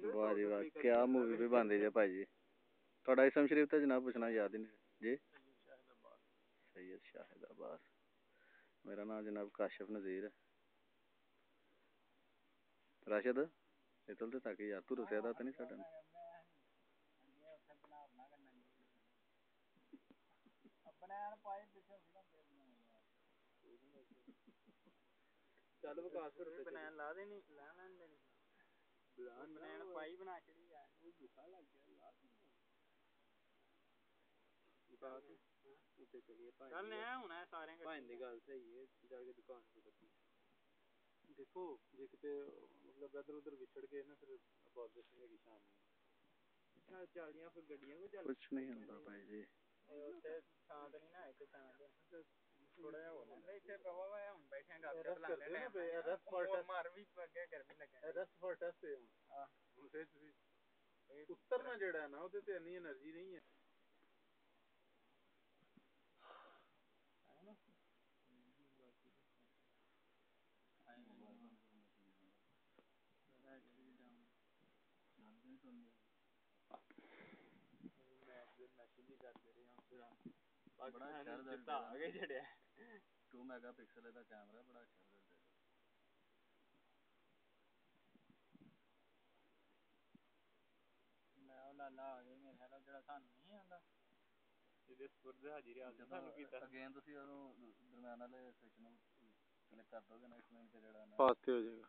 ਵਾਹ ਜੀ ਵਾਹ, ਕਿਆ मूवी भी ਬਣਦੀ ਜੇ ਭਾਜੀ। ਤੁਹਾਡਾ ਇਸਮ ਸ਼ਰੀਫ ਤਾਂ ਜਨਾਬ ਪੁੱਛਣਾ ਯਾਦ ਹੀ ਨਹੀਂ ਜੀ। सैयद शाहिद अब्बास। मेरा नाम जनाब काशिफ नज़ीर है। राशिद इतल तो ताकि यार तू दसिया था नहीं साडा चल विकास फिर बनैन ला देनी बनैन पाई बना छड़ी यार वो गुस्सा लग गया ला विकास ਉੱਤੇ ਚਲੀਏ ਭਾਈ ਚੱਲ ਨਾ ਹੁਣ ਸਾਰਿਆਂ ਭਾਈ ਦੀ ਗੱਲ ਸਹੀ ਹੈ ਜਾ ਕੇ ਦੁਕਾਨ ਤੇ ਦੇਖੋ ਜੇ ਕਿਤੇ ਮਤਲਬ ਇੱਧਰ ਉੱਧਰ ਵਿਛੜ ਗਏ ਨਾ ਫਿਰ ਬਾਬੇ ਸਿੰਘ ਹੈਗੀ ਸ਼ਾਮ ਨੂੰ ਅੱਛਾ ਚੱਲਦੀਆਂ ਫਿਰ ਗੱਡੀਆਂ ਕੋ ਚੱਲ ਕੁਛ ਨਹੀਂ ਹੁੰਦਾ ਭਾਈ ਜੀ ਉੱਥੇ ਥਾਂ ਤੇ ਨਹੀਂ ਨਾ ਇੱਥੇ ਥਾਂ ਤੇ ਥੋੜਾ ਜਿਹਾ ਹੋ ਜਾਂਦਾ ਇੱਥੇ ਕਹੋ ਵਾ ਹੁਣ ਬੈਠੇ ਆਂ ਗੱਪ ਲਾ ਲੈਣੇ ਰੈਸਟ ਫॉर ਟੈਸਟ ਮਾਰ ਵੀ ਅੱਗੇ ਗਰਮੀ ਲੱਗੇ ਰੈਸਟ ਫॉर ਟੈਸਟ ਹਾਂ ਹੁਣ ਫਿਰ ਤੁਸੀਂ ਉਤਰਨਾ ਜਿਹੜਾ ਨਾ ਉਹਦੇ ਤੇ ਇੰਨੀ એનર્ਜੀ ਨਹੀਂ ਹੈ बड़ा अच्छा रिजल्ट आगे छड़िया 2 मेगापिक्सल ਦਾ ਕੈਮਰਾ ਬੜਾ ਅੱਛਾ ਰਿਜ਼ਲਟ ਹੈ ਮੈਂ ਉਹ ਲਾਲਾ ਆ ਗਏ ਮੇਰੇ ਨਾਲ ਜਿਹੜਾ ਸਾਨੂੰ ਨਹੀਂ ਆਉਂਦਾ ਇਹਦੇ ਸਪੁਰਦ ਹਾਜ਼ਰੀ ਆ ਸਾਨੂੰ ਕੀਤਾ ਅਗੇਨ ਤੁਸੀਂ ਉਹਨੂੰ ਦਰਮਿਆਨ ਵਾਲੇ ਸੈਕਸ਼ਨ ਨੂੰ ਕਲਿੱਕ ਕਰ ਦੋਗੇ ਨਾ ਇਸ ਮਿੰਟ ਤੇ ਜਿਹੜਾ ਪਾਸ ਤੇ ਹੋ ਜਾਏਗਾ